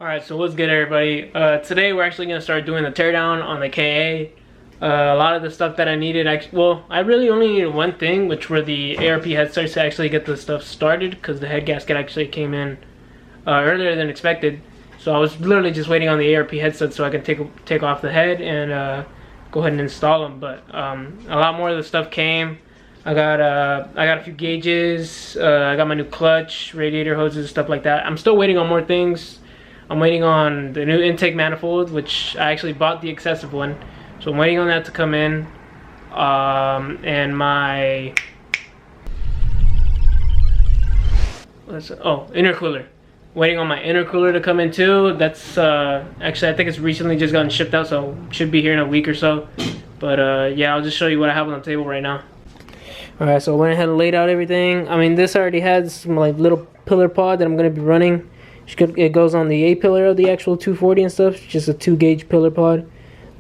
Alright, so what's good, everybody? Today we're actually going to start doing the teardown on the KA. A lot of the stuff that I needed, I really only needed one thing, which were the ARP head starts to actually get the stuff started, because the head gasket actually came in earlier than expected. So I was literally just waiting on the ARP head studs so I could take off the head and go ahead and install them. But a lot more of the stuff came. I got a few gauges. I got my new clutch, radiator hoses, stuff like that. I'm still waiting on more things. I'm waiting on the new intake manifold, which I actually bought the excessive one. So I'm waiting on that to come in. And my intercooler. Waiting on my intercooler to come in too. That's actually, I think it's recently just gotten shipped out, so should be here in a week or so. But yeah, I'll just show you what I have on the table right now. Alright, so I went ahead and laid out everything. I mean, this already has some like little pillar pod that I'm going to be running. It goes on the A pillar of the actual 240 and stuff. It's just a 2-gauge pillar pod,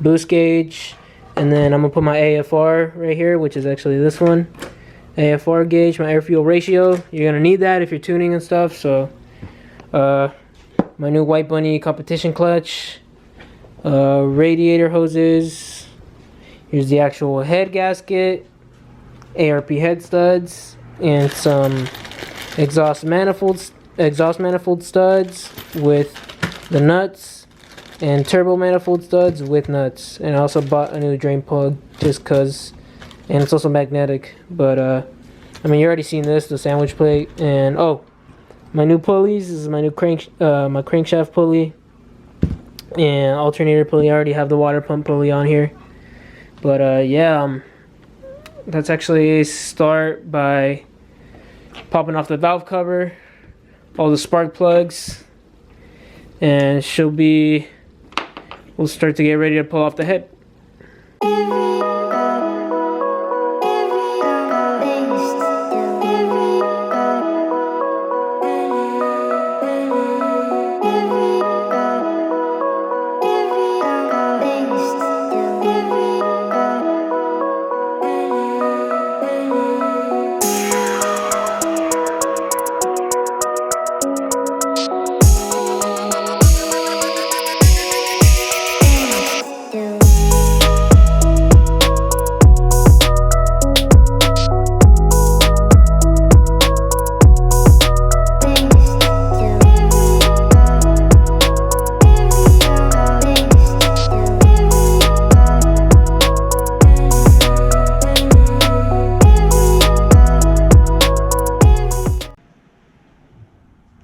boost gauge, and then I'm gonna put my AFR right here, which is actually this one. AFR gauge, my air fuel ratio. You're gonna need that if you're tuning and stuff. So, my new White Bunny competition clutch, radiator hoses. Here's the actual head gasket, ARP head studs, and some exhaust manifold studs with the nuts, and turbo manifold studs with nuts. And I also bought a new drain plug just cause, and it's also magnetic. But I mean, you already seen this, the sandwich plate. And oh, my new pulleys. This is my new my crankshaft pulley and alternator pulley. I already have the water pump pulley on here. But yeah, let's actually start by popping off the valve cover, all the spark plugs, and we'll start to get ready to pull off the head.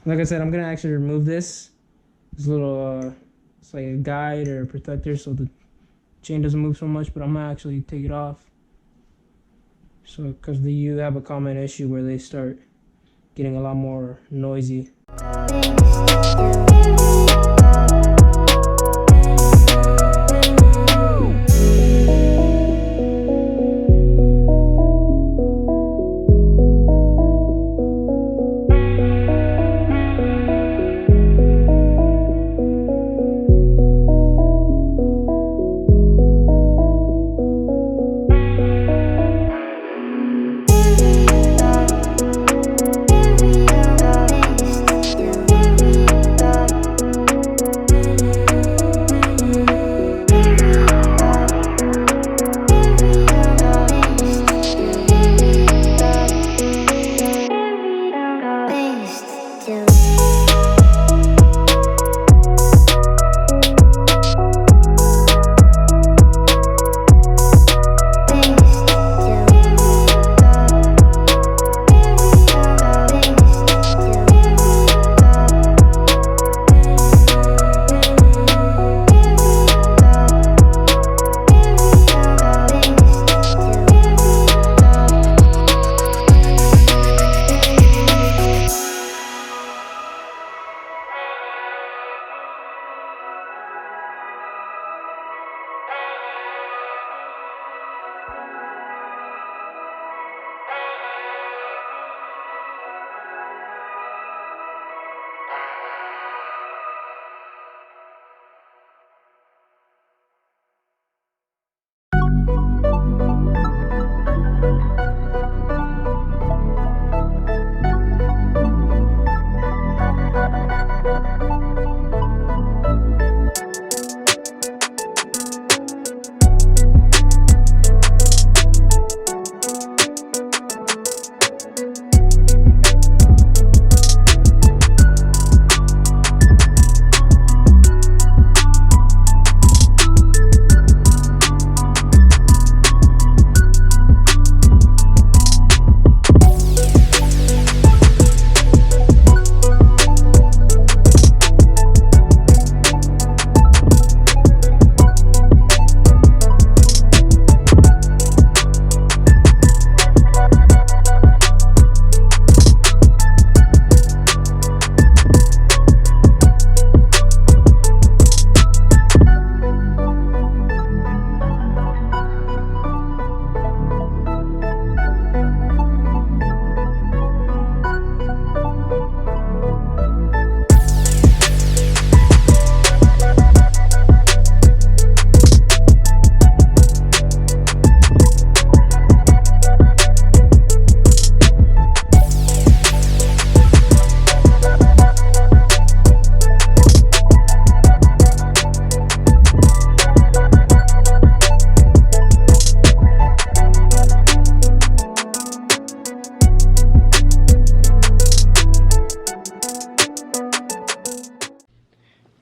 Like I said, I'm gonna actually remove this little it's like a guide or a protector so the chain doesn't move so much, but I'm gonna actually take it off. So because you have a common issue where they start getting a lot more noisy.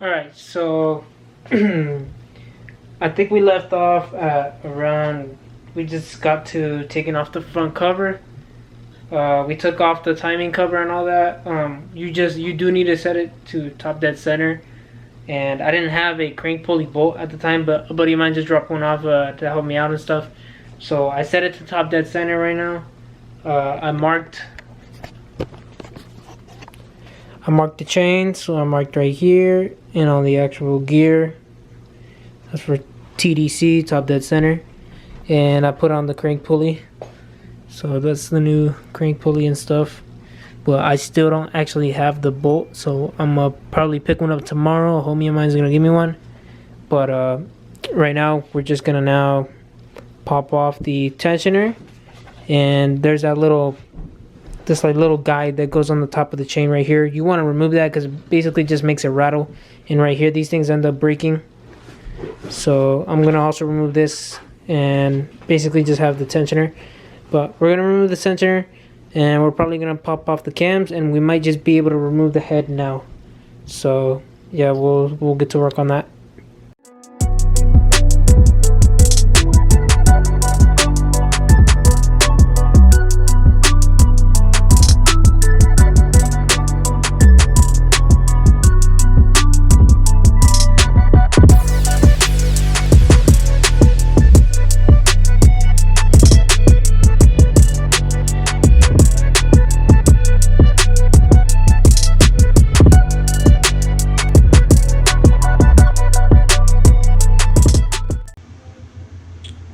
Alright, so I think we left off at around, we just got to taking off the front cover. We took off the timing cover and all that. You do need to set it to top dead center. And I didn't have a crank pulley bolt at the time, but a buddy of mine just dropped one off to help me out and stuff. So I set it to top dead center right now. I marked the chain, so I marked right here, and on the actual gear, that's for TDC, top dead center. And I put on the crank pulley, so that's the new crank pulley and stuff. But I still don't actually have the bolt, so I'm gonna probably pick one up tomorrow. A homie of mine is gonna give me one. But right now, we're just gonna now pop off the tensioner, and there's that little guide that goes on the top of the chain right here. You want to remove that because it basically just makes it rattle, and right here these things end up breaking. So I'm gonna also remove this and basically just have the tensioner. But we're gonna remove the tensioner, and we're probably gonna pop off the cams, and we might just be able to remove the head now. So yeah, we'll get to work on that.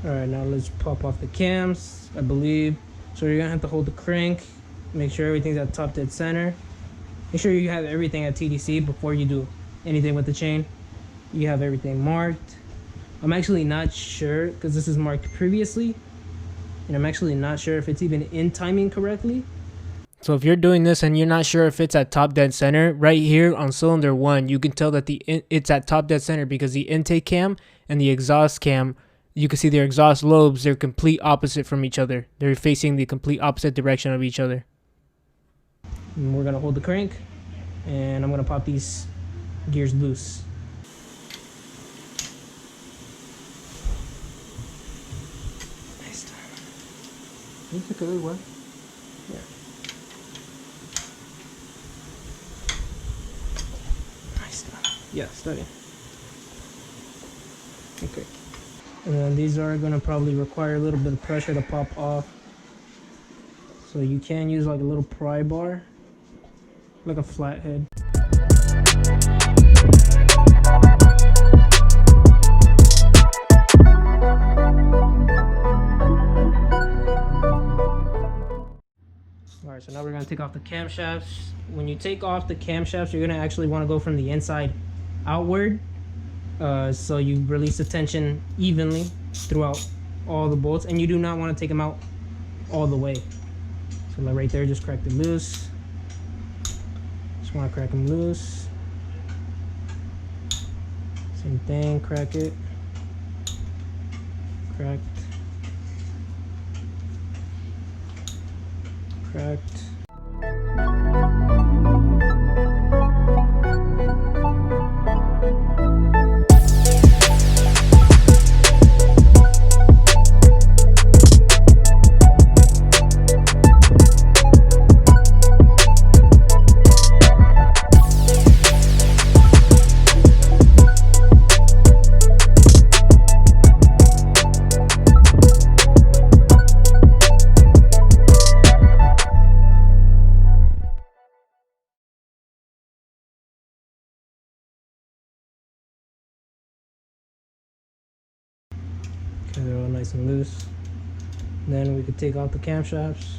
Alright, now let's pop off the cams, I believe. So you're gonna have to hold the crank, make sure everything's at top dead center. Make sure you have everything at TDC before you do anything with the chain. You have everything marked. I'm actually not sure, because this is marked previously, and I'm actually not sure if it's even in timing correctly. So if you're doing this and you're not sure if it's at top dead center, right here on cylinder 1, you can tell that it's at top dead center because the intake cam and the exhaust cam, you can see their exhaust lobes, they're complete opposite from each other. They're facing the complete opposite direction of each other. And we're gonna hold the crank, and I'm gonna pop these gears loose. Nice time. You took a good one. Yeah. Nice time. Yeah, study. Okay. And then these are going to probably require a little bit of pressure to pop off. So you can use like a little pry bar, like a flathead. Alright, so now we're going to take off the camshafts. When you take off the camshafts, you're going to actually want to go from the inside outward. So you release the tension evenly throughout all the bolts, and you do not want to take them out all the way. So like right there, just crack them loose. Just want to crack them loose. Same thing, crack it. Cracked. Cracked. Okay, they're all nice and loose. Then we could take out the camshafts.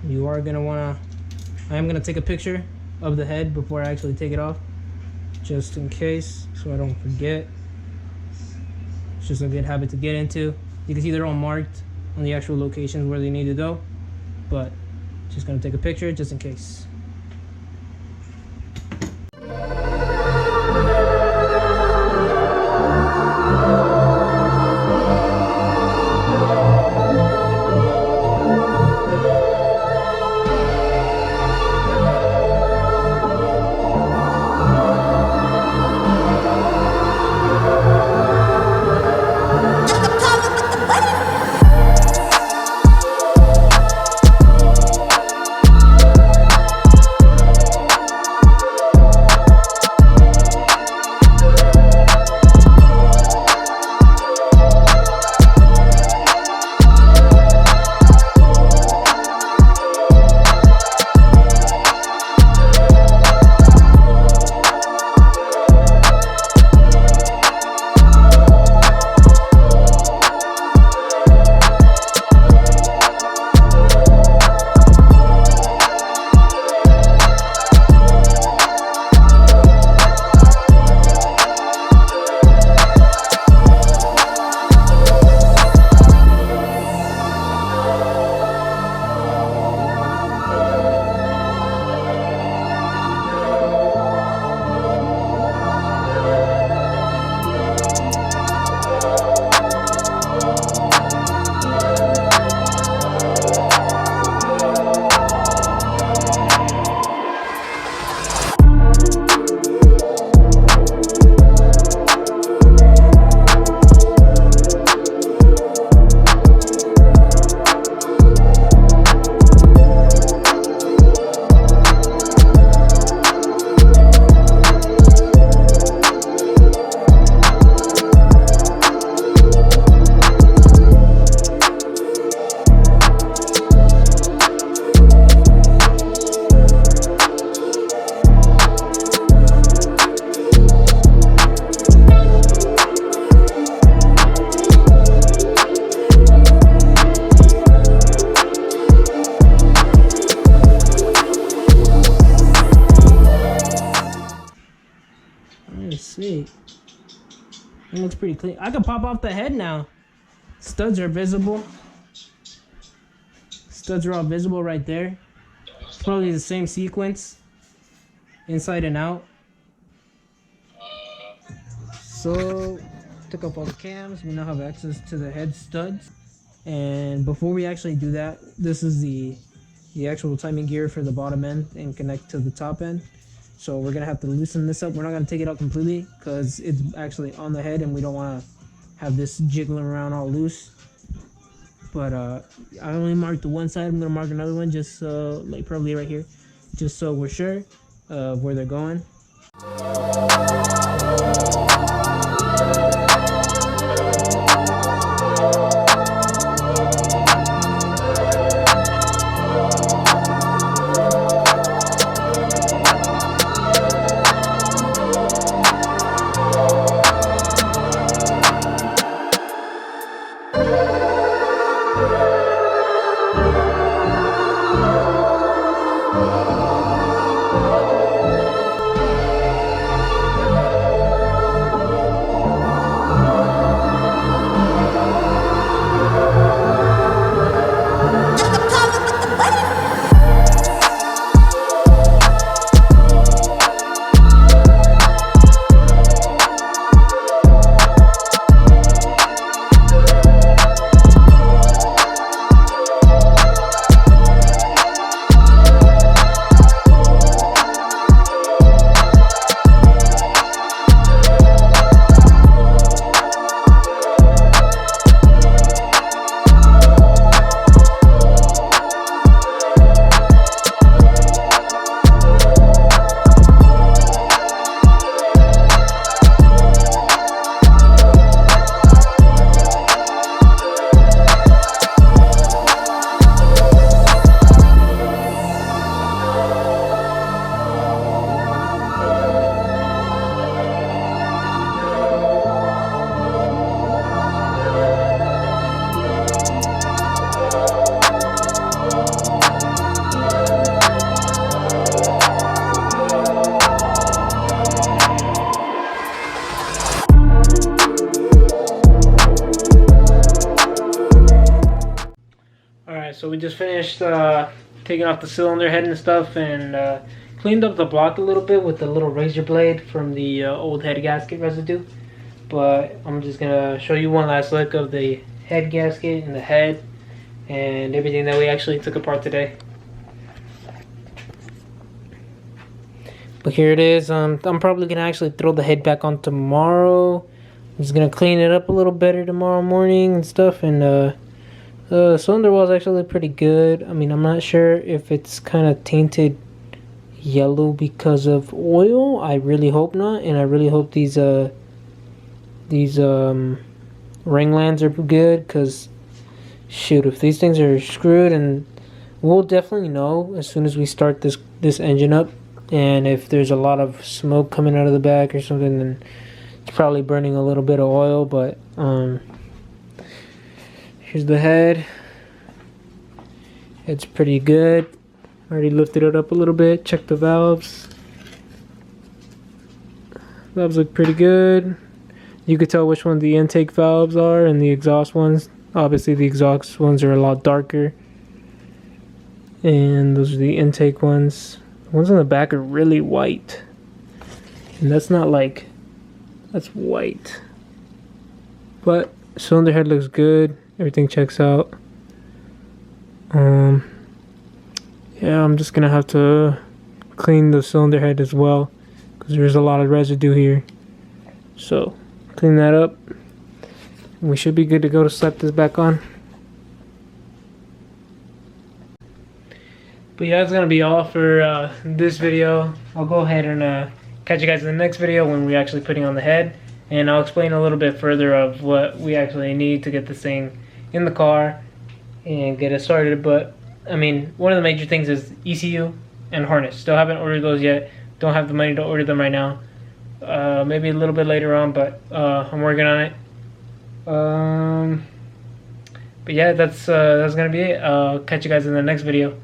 You are gonna wanna, I am gonna take a picture of the head before I actually take it off, just in case, so I don't forget. It's just a good habit to get into. You can see they're all marked on the actual locations where they need to go, but just gonna take a picture just in case. see. It looks pretty clean. I can pop off the head now. Studs are visible. Studs are all visible right there. Probably the same sequence, inside and out. So, took up all the cams. We now have access to the head studs. And before we actually do that, this is the actual timing gear for the bottom end and connect to the top end. So we're gonna have to loosen this up. We're not gonna take it out completely because it's actually on the head and we don't want to have this jiggling around all loose. But I only marked the one side. I'm gonna mark another one just like probably right here, just so we're sure of where they're going. So we just finished taking off the cylinder head and stuff, and cleaned up the block a little bit with the little razor blade from the old head gasket residue. But I'm just gonna show you one last look of the head gasket and the head and everything that we actually took apart today. But here it is. I'm probably gonna actually throw the head back on tomorrow. I'm just gonna clean it up a little better tomorrow morning and stuff, and the cylinder wall is actually pretty good. I mean, I'm not sure if it's kind of tainted yellow because of oil. I really hope not, and I really hope these ring lands are good, because shoot, if these things are screwed, and we'll definitely know as soon as we start this engine up, and if there's a lot of smoke coming out of the back or something, then it's probably burning a little bit of oil. But here's the head. It's pretty good. Already lifted it up a little bit. Check the valves. Valves look pretty good. You could tell which one the intake valves are and the exhaust ones. Obviously the exhaust ones are a lot darker, and those are the intake ones. The ones on the back are really white, and that's not like, that's white. But cylinder head looks good. Everything checks out. Yeah, I'm just gonna have to clean the cylinder head as well, because there's a lot of residue here. So clean that up. We should be good to go to slap this back on. But yeah, that's gonna be all for this video. I'll go ahead and catch you guys in the next video when we're actually putting on the head, and I'll explain a little bit further of what we actually need to get this thing in the car and get it started. But I mean, one of the major things is ECU and harness. Still haven't ordered those yet. Don't have the money to order them right now. Maybe a little bit later on, but I'm working on it. But yeah, that's gonna be it. I'll catch you guys in the next video.